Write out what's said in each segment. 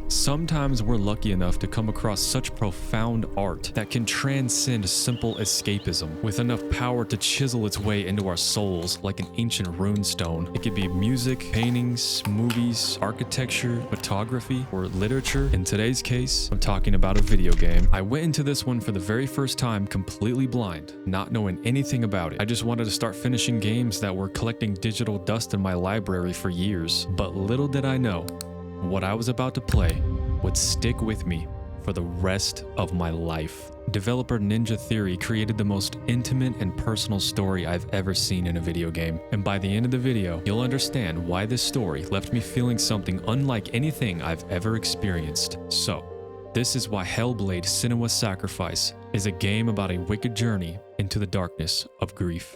Sometimes we're lucky enough to come across such profound art that can transcend simple escapism, with enough power to chisel its way into our souls like an ancient runestone. It could be music, paintings, movies, architecture, photography, or literature. In today's case, I'm talking about a video game. I went into this one for the very first time completely blind, not knowing anything about it. I just wanted to start finishing games that were collecting digital dust in my library for years. But little did I know, what I was about to play would stick with me for the rest of my life. Developer Ninja Theory created the most intimate and personal story I've ever seen in a video game. And by the end of the video, you'll understand why this story left me feeling something unlike anything I've ever experienced. So, this is why Hellblade: Senua's Sacrifice is a game about a wicked journey into the darkness of grief.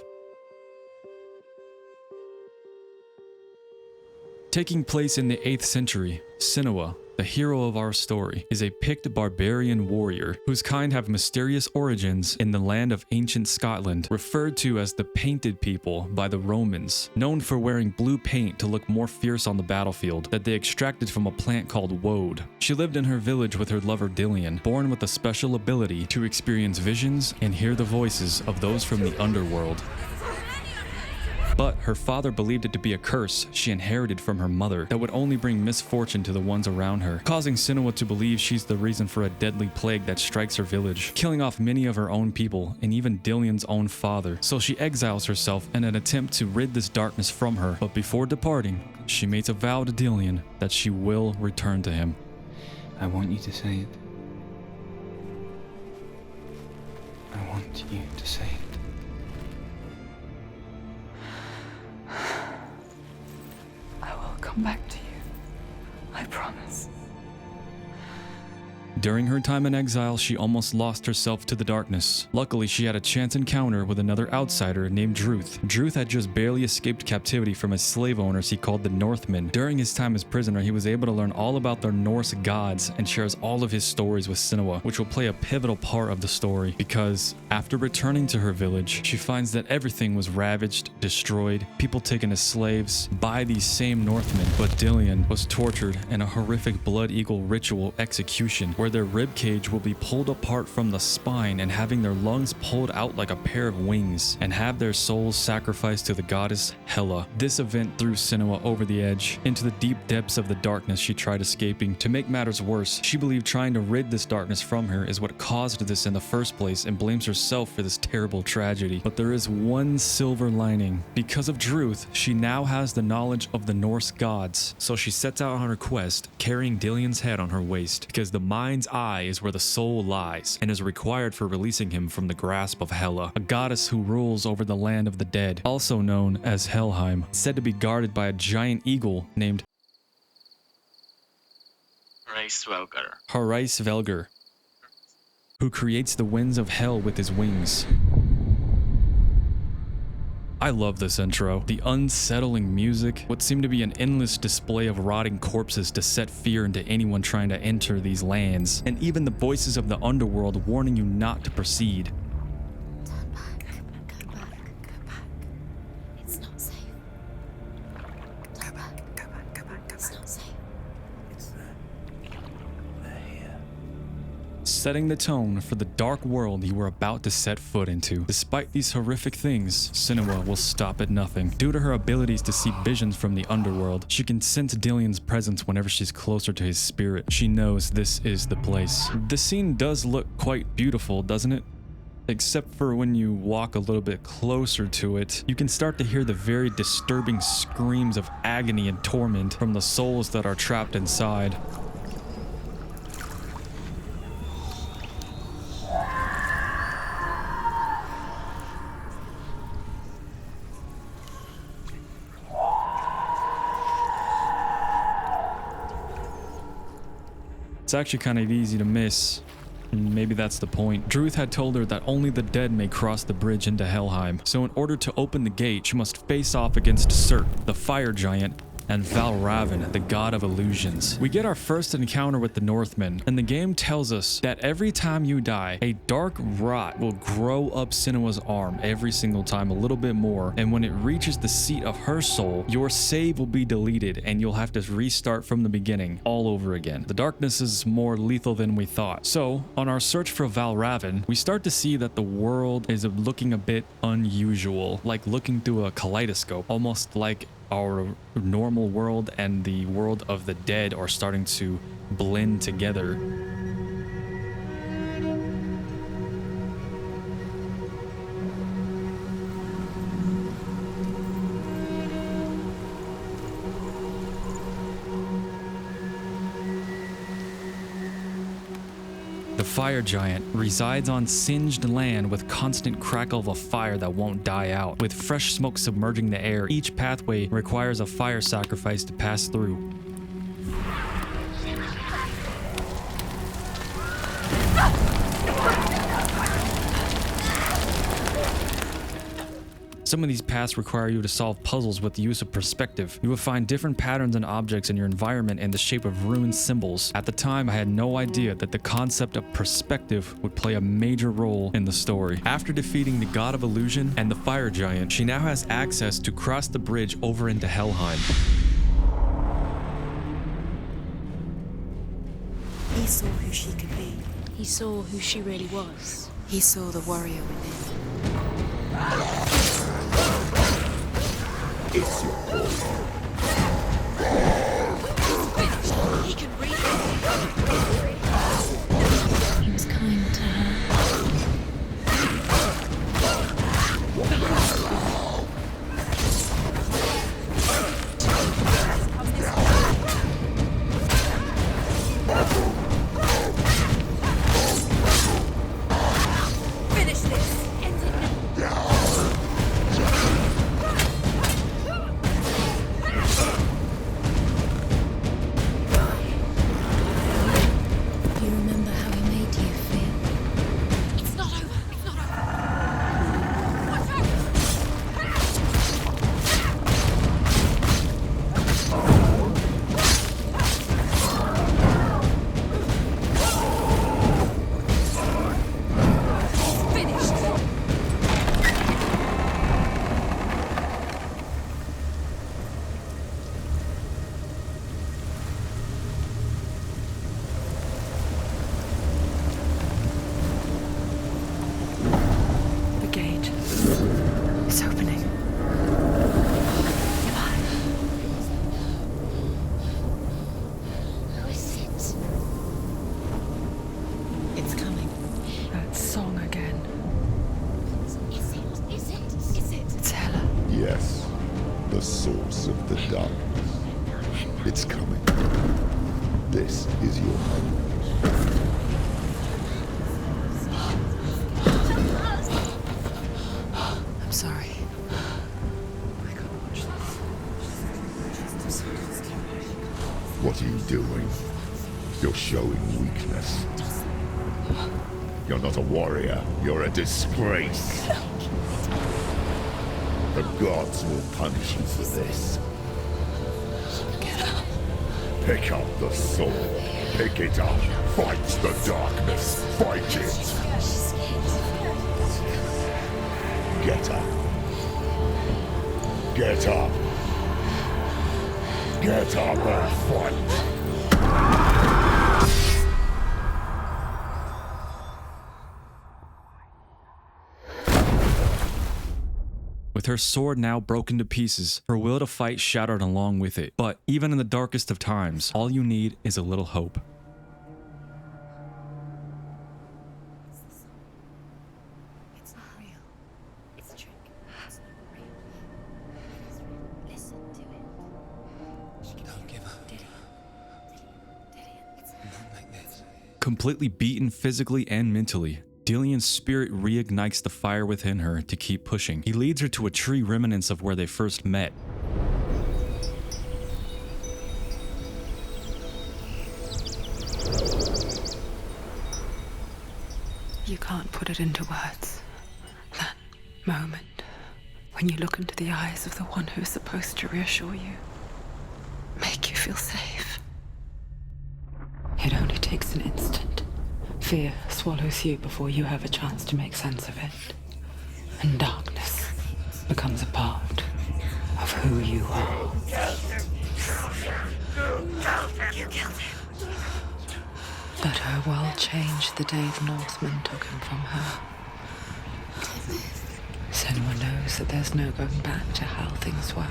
Taking place in the 8th century, Senua, the hero of our story, is a picked barbarian warrior whose kind have mysterious origins in the land of ancient Scotland, referred to as the Painted People by the Romans, known for wearing blue paint to look more fierce on the battlefield that they extracted from a plant called woad. She lived in her village with her lover Dillion, born with a special ability to experience visions and hear the voices of those from the underworld. But her father believed it to be a curse she inherited from her mother that would only bring misfortune to the ones around her, causing Senua to believe she's the reason for a deadly plague that strikes her village, killing off many of her own people and even Dillion's own father. So she exiles herself in an attempt to rid this darkness from her, but before departing, she makes a vow to Dillion that she will return to him. I want you to say it. I want you to say it. Come back to you. I promise. During her time in exile, she almost lost herself to the darkness. Luckily, she had a chance encounter with another outsider named Druth. Druth had just barely escaped captivity from his slave owners he called the Northmen. During his time as prisoner, he was able to learn all about their Norse gods and shares all of his stories with Senua, which will play a pivotal part of the story because after returning to her village, she finds that everything was ravaged, destroyed, people taken as slaves by these same Northmen. But Dillion was tortured in a horrific blood eagle ritual execution where their rib cage will be pulled apart from the spine and having their lungs pulled out like a pair of wings and have their souls sacrificed to the goddess Hela. This event threw Senua over the edge into the deep depths of the darkness she tried escaping. To make matters worse, she believed trying to rid this darkness from her is what caused this in the first place and blames herself for this terrible tragedy. But there is one silver lining. Because of Druth, she now has the knowledge of the Norse gods. So she sets out on her quest, carrying Dillion's head on her waist, because the mind's eye is where the soul lies and is required for releasing him from the grasp of Hela, a goddess who rules over the land of the dead, also known as Helheim, said to be guarded by a giant eagle named Hraesvelgr, who creates the winds of hell with his wings. I love this intro. The unsettling music, what seemed to be an endless display of rotting corpses to set fear into anyone trying to enter these lands, and even the voices of the underworld warning you not to proceed. Turn back. Go back. Go back. It's not safe. Turn back. Go back. Go back. It's not safe. It's there. They're here. Setting the tone for the dark world you were about to set foot into. Despite these horrific things, Senua will stop at nothing. Due to her abilities to see visions from the underworld, she can sense Dillion's presence whenever she's closer to his spirit. She knows this is the place. The scene does look quite beautiful, doesn't it? Except for when you walk a little bit closer to it, you can start to hear the very disturbing screams of agony and torment from the souls that are trapped inside. It's actually kind of easy to miss. Maybe that's the point. Druth had told her that only the dead may cross the bridge into Helheim, so in order to open the gate, she must face off against Surt, the fire giant, and Valravn, the god of illusions. We get our first encounter with the Northmen, and the game tells us that every time you die, a dark rot will grow up Senua's arm every single time a little bit more, and when it reaches the seat of her soul, your save will be deleted and you'll have to restart from the beginning all over again. The darkness is more lethal than we thought. So, on our search for Valravn, we start to see that the world is looking a bit unusual, like looking through a kaleidoscope, almost like our normal world and the world of the dead are starting to blend together. The fire giant resides on singed land with constant crackle of a fire that won't die out. With fresh smoke submerging the air, each pathway requires a fire sacrifice to pass through. Some of these paths require you to solve puzzles with the use of perspective. You will find different patterns and objects in your environment in the shape of rune symbols. At the time, I had no idea that the concept of perspective would play a major role in the story. After defeating the god of illusion and the fire giant, she now has access to cross the bridge over into Helheim. He saw who she could be. He saw who she really was. He saw the warrior within. It's your call. He can read it. He was kind to her. Finish this! End it now! Do you remember how he made you feel? It's not over! It's not over! Watch out! Finished! The gate is opening. Who is it? It's coming. That song again. Is it? Is it? Is it? It's Hela. Yes, the source of the darkness. It's coming. This is your home. I'm sorry. What are you doing? You're showing weakness. You're not a warrior. You're a disgrace. The gods will punish you for this. Pick up the sword. Pick it up. Fight the darkness. Fight it. Get up. Get up. Get up and fight. With her sword now broken to pieces, her will to fight shattered along with it. But even in the darkest of times, all you need is a little hope. It's not real. It's a trick. It's not real. It is real. Listen to it. She can Don't give up. Did it. It's Not like this. Completely beaten physically and mentally, Delian's spirit reignites the fire within her to keep pushing. He leads her to a tree remnants of where they first met. You can't put it into words. That moment when you look into the eyes of the one who's supposed to reassure you. feel safe. It only takes an instant. Fear swallows you before you have a chance to make sense of it. And darkness becomes a part of who you are. You killed him. But her world changed the day the Northmen took him from her. Senua knows that there's no going back to how things were.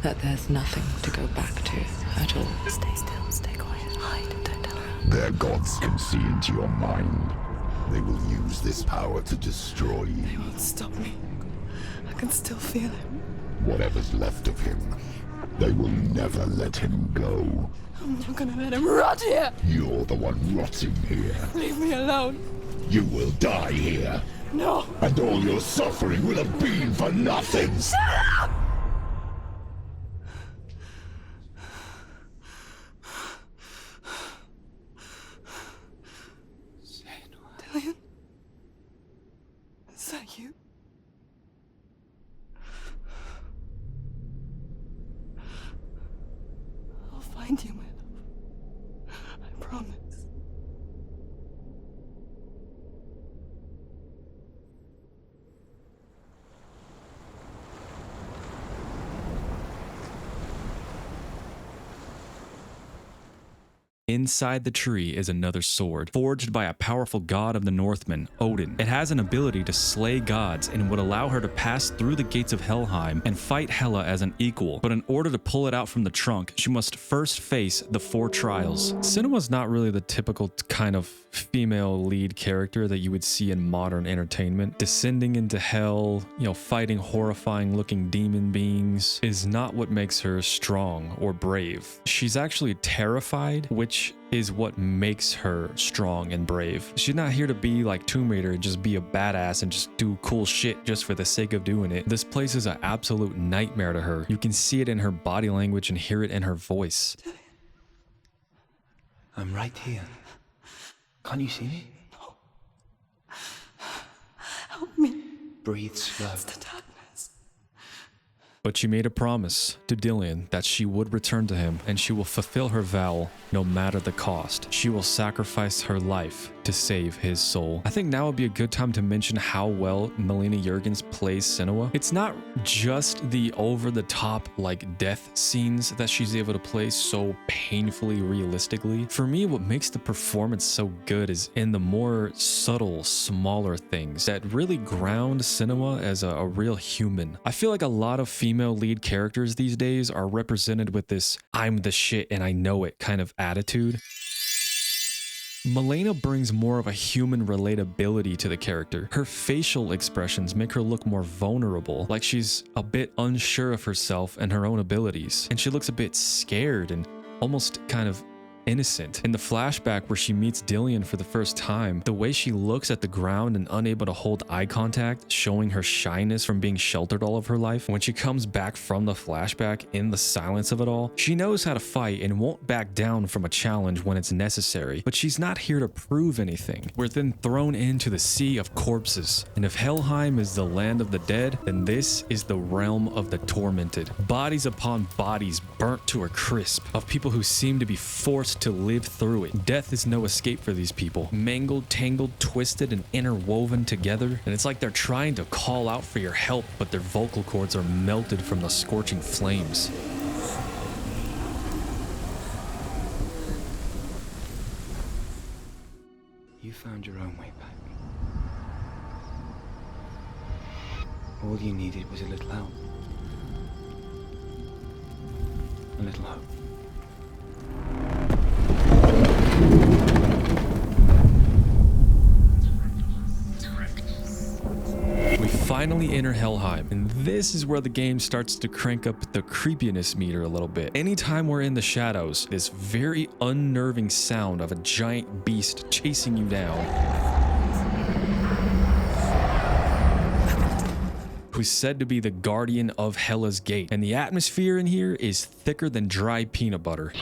That there's nothing to go back to at all. Stay still, stay quiet, hide, don't tell her. Their gods can see into your mind. They will use this power to destroy They you. won't stop me. I can still feel him. Whatever's left of him, they will never let him go. I'm not gonna let him rot here. You're the one rotting here. Leave me alone. You will die here. No. And all your suffering will have been for nothing. Dillion? Is that you? I'll find you, my love. I promise. Inside the tree is another sword, forged by a powerful god of the Northmen, Odin. It has an ability to slay gods and would allow her to pass through the gates of Helheim and fight Hela as an equal. But in order to pull it out from the trunk, she must first face the 4 trials. Senua's not really the typical kind of female lead character that you would see in modern entertainment. Descending into hell, fighting horrifying looking demon beings is not what makes her strong or brave. She's actually terrified, which is what makes her strong and brave. She's not here to be like Tomb Raider and just be a badass and just do cool shit just for the sake of doing it. This place is an absolute nightmare to her. You can see it in her body language and hear it in her voice. I'm right here. Can't you see me? No. Help me. Breathe slow. It's the darkness. But she made a promise to Dillion that she would return to him and she will fulfill her vow no matter the cost. She will sacrifice her life to save his soul. I think now would be a good time to mention how well Melina Juergens plays Senua. It's not just the over-the-top death scenes that she's able to play so painfully realistically. For me, what makes the performance so good is in the more subtle, smaller things that really ground Senua as a real human. I feel like a lot of female lead characters these days are represented with this "I'm the shit and I know it" kind of attitude. Melina brings more of a human relatability to the character. Her facial expressions make her look more vulnerable, like she's a bit unsure of herself and her own abilities, and she looks a bit scared and almost kind of innocent. In the flashback where she meets Dillion for the first time, the way she looks at the ground and unable to hold eye contact, showing her shyness from being sheltered all of her life, when she comes back from the flashback in the silence of it all, she knows how to fight and won't back down from a challenge when it's necessary, but she's not here to prove anything. We're then thrown into the sea of corpses, and if Helheim is the land of the dead, then this is the realm of the tormented. Bodies upon bodies burnt to a crisp, of people who seem to be forced to live through it. Death is no escape for these people. Mangled, tangled, twisted, and interwoven together, and it's like they're trying to call out for your help, but their vocal cords are melted from the scorching flames. You found your own way back. All you needed was a little help. A little hope. We finally enter Helheim, and this is where the game starts to crank up the creepiness meter a little bit. Anytime we're in the shadows, this very unnerving sound of a giant beast chasing you down, who's said to be the guardian of Hela's gate, and the atmosphere in here is thicker than dry peanut butter.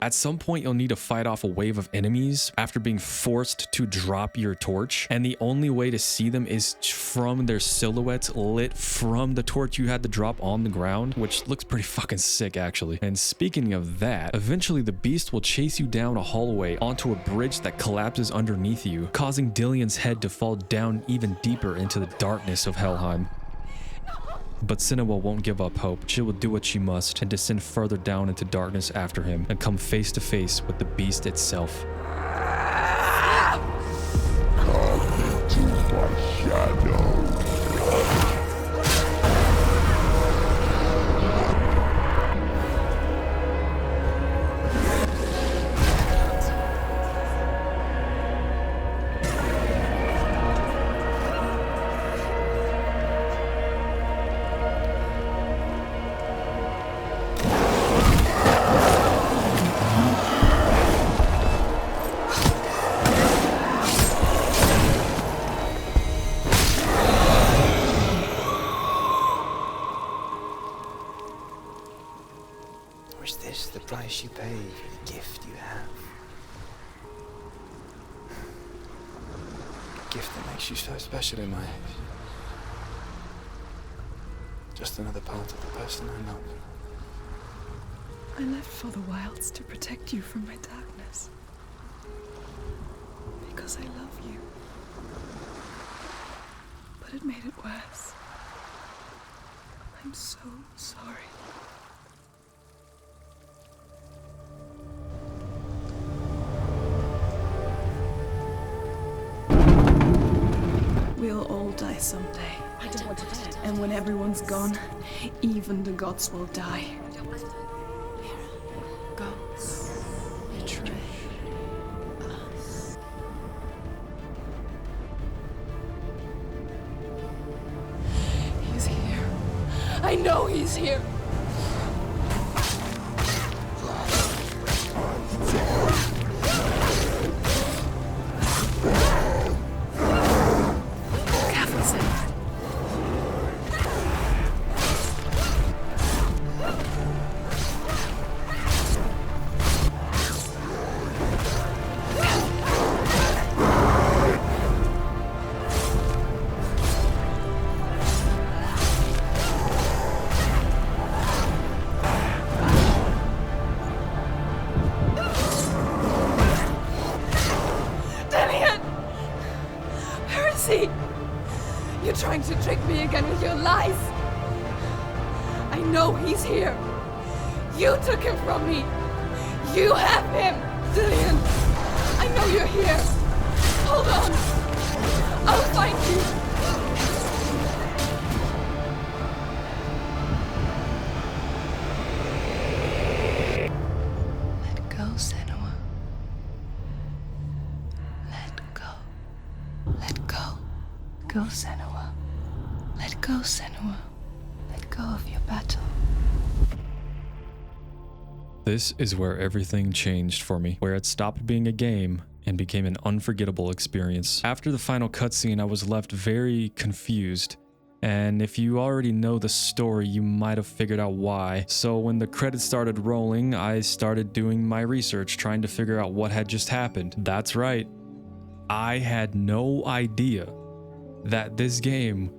At some point, you'll need to fight off a wave of enemies after being forced to drop your torch, and the only way to see them is from their silhouettes lit from the torch you had to drop on the ground, which looks pretty fucking sick actually. And speaking of that, eventually the beast will chase you down a hallway onto a bridge that collapses underneath you, causing Dillion's head to fall down even deeper into the darkness of Helheim. But Senua won't give up hope. She will do what she must and descend further down into darkness after him and come face to face with the beast itself. Come into my shadow. Or is this the price you pay for the gift you have? A gift that makes you so special in my eyes. Just another part of the person I love. I left for the wilds to protect you from my darkness. Because I love you. But it made it worse. I'm so sorry. We'll all die someday. I don't want to die. And when everyone's gone, even the gods will die. Gods betray us. He's here. I know he's here. Careful, Senua. Where is he? You're trying to trick me again with your lies. I know he's here. You took him from me. You have him, Dillion. I know you're here. Hold on. I'll find you. Let go, Senua. Let go. Let go. Go, Senua. Let go, Senua. Let go of your battle. This is where everything changed for me, where it stopped being a game and became an unforgettable experience. After the final cutscene, I was left very confused. And if you already know the story, you might have figured out why. So when the credits started rolling, I started doing my research, trying to figure out what had just happened. That's right. I had no idea that this game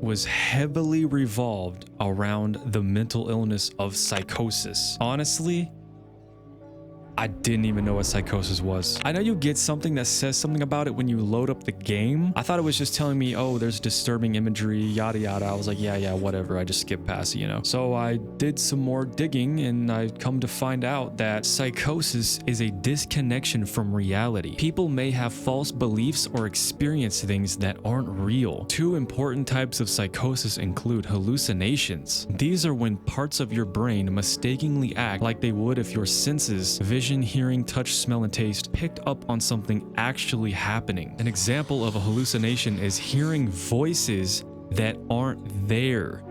was heavily revolved around the mental illness of psychosis. Honestly, I didn't even know what psychosis was. I know you get something that says something about it when you load up the game. I thought it was just telling me, oh, there's disturbing imagery, yada yada. I was like, yeah, whatever. I just skipped past it, you know. So I did some more digging and I come to find out that psychosis is a disconnection from reality. People may have false beliefs or experience things that aren't real. Two important types of psychosis include hallucinations. These are when parts of your brain mistakenly act like they would if your senses, vision, hearing, touch, smell, and taste picked up on something actually happening. An example of a hallucination is hearing voices that aren't there.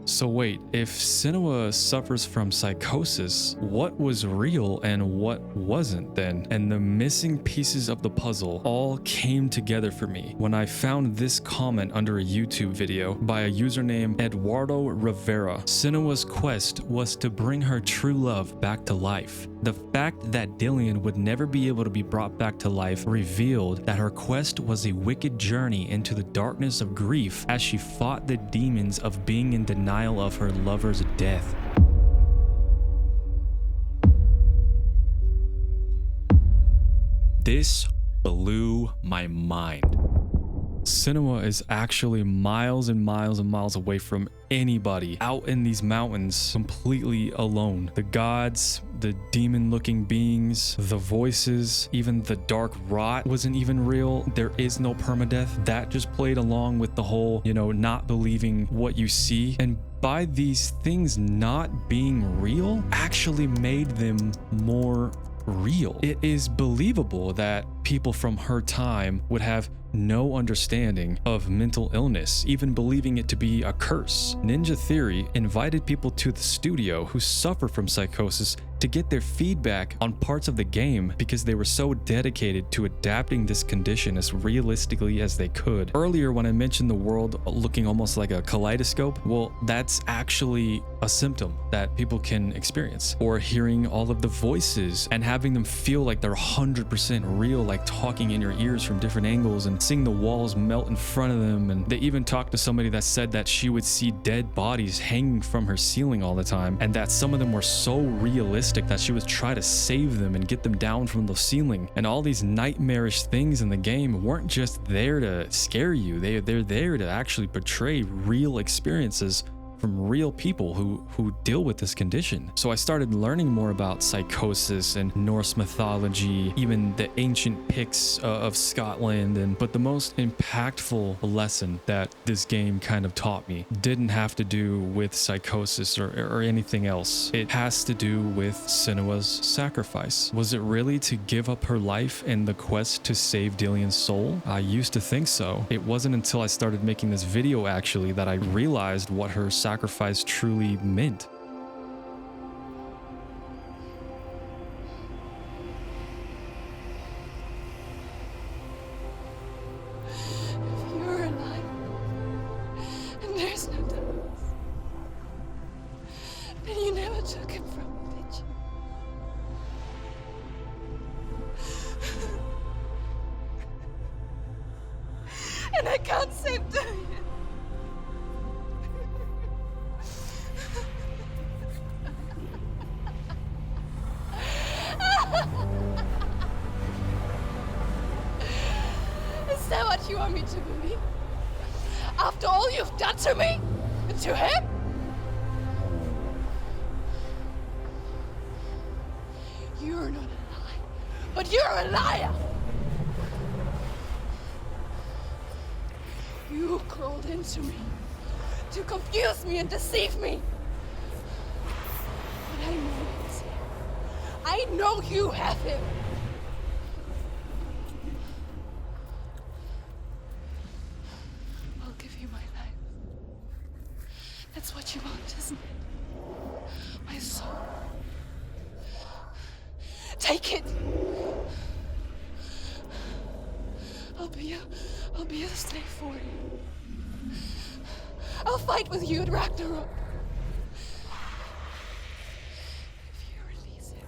So wait, if Senua suffers from psychosis, what was real and what wasn't then? And the missing pieces of the puzzle all came together for me when I found this comment under a YouTube video by a user named Eduardo Rivera. Senua's quest was to bring her true love back to life. The fact that Dillion would never be able to be brought back to life revealed that her quest was a wicked journey into the darkness of grief as she fought the demons of being in denial of her lover's death. This blew my mind. Senua is actually miles and miles and miles away from anybody, out in these mountains, completely alone. The gods, the demon-looking beings, the voices, even the dark rot wasn't even real. There is no permadeath. That just played along with the whole, not believing what you see. And by these things not being real, actually made them more real. It is believable that people from her time would have no understanding of mental illness, even believing it to be a curse. Ninja Theory invited people to the studio who suffer from psychosis to get their feedback on parts of the game because they were so dedicated to adapting this condition as realistically as they could. Earlier, when I mentioned the world looking almost like a kaleidoscope, well, that's actually a symptom that people can experience. Or hearing all of the voices and having them feel like they're 100% real, like talking in your ears from different angles and seeing the walls melt in front of them. And they even talked to somebody that said that she would see dead bodies hanging from her ceiling all the time, and that some of them were so realistic that she would try to save them and get them down from the ceiling. And all these nightmarish things in the game weren't just there to scare you, they're there to actually portray real experiences from real people who deal with this condition. So I started learning more about psychosis and Norse mythology, even the ancient Picts of Scotland. But the most impactful lesson that this game kind of taught me didn't have to do with psychosis or anything else. It has to do with Senua's sacrifice. Was it really to give up her life in the quest to save Dillion's soul? I used to think so. It wasn't until I started making this video actually that I realized what her sacrifice truly meant. If you're alive, and there's no darkness, then you never took him from me, did you? And I can't save Dillion. Is that what you want me to believe? After all you've done to me? And to him? You're not a lie, but you're a liar! You crawled into me to confuse me and deceive me. But I know he's here. I know you have him. I'll give you my life. That's what you want, isn't it? My soul. Take it. I'll be a slave for you. I'll fight with you at Ragnarok. If you release him.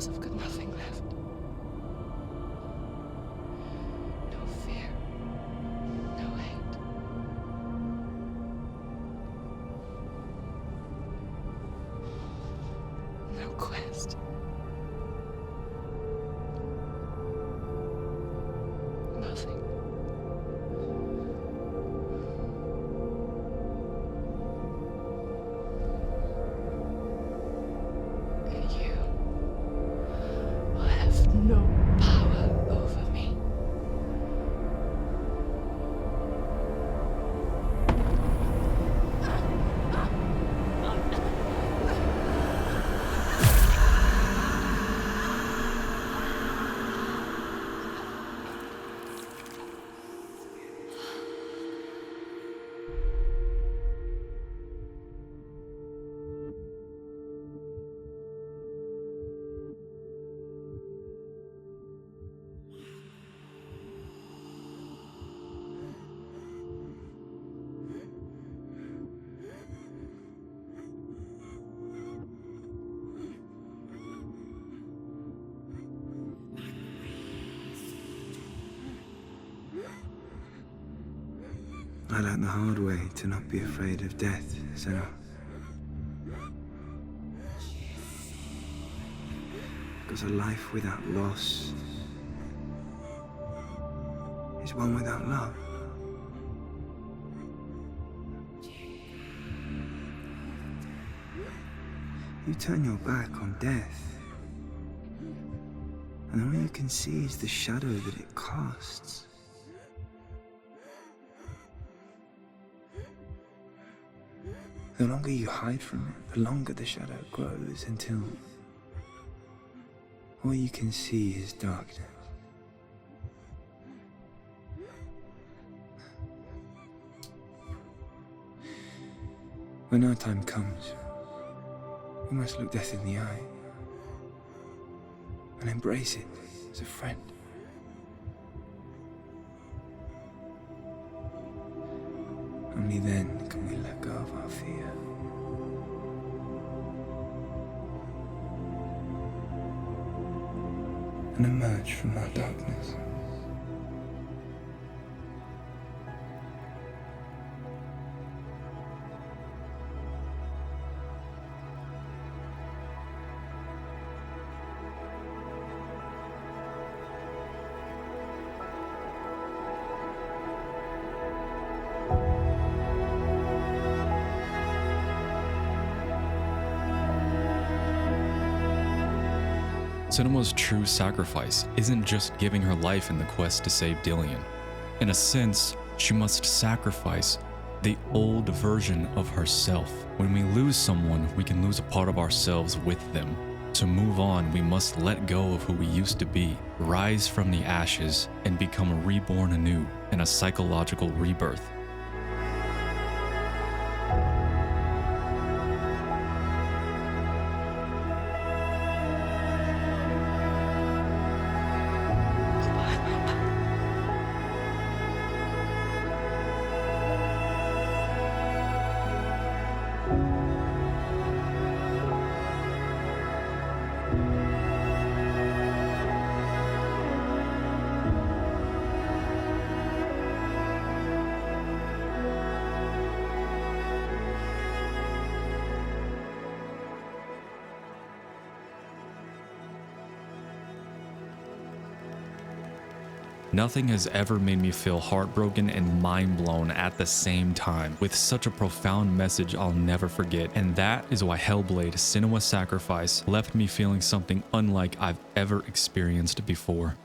I've got nothing left. No fear. No hate. No quest. I learned the hard way to not be afraid of death, Senua. Because a life without loss is one without love. You turn your back on death, and all you can see is the shadow that it casts. The longer you hide from it, the longer the shadow grows until all you can see is darkness. When our time comes, we must look death in the eye and embrace it as a friend. Only then can we let go of our fear. And emerge from our darkness. Senua's true sacrifice isn't just giving her life in the quest to save Dillion. In a sense, she must sacrifice the old version of herself. When we lose someone, we can lose a part of ourselves with them. To move on, we must let go of who we used to be, rise from the ashes, and become reborn anew in a psychological rebirth. Nothing has ever made me feel heartbroken and mind-blown at the same time, with such a profound message I'll never forget, and that is why Hellblade: Senua's Sacrifice left me feeling something unlike I've ever experienced before.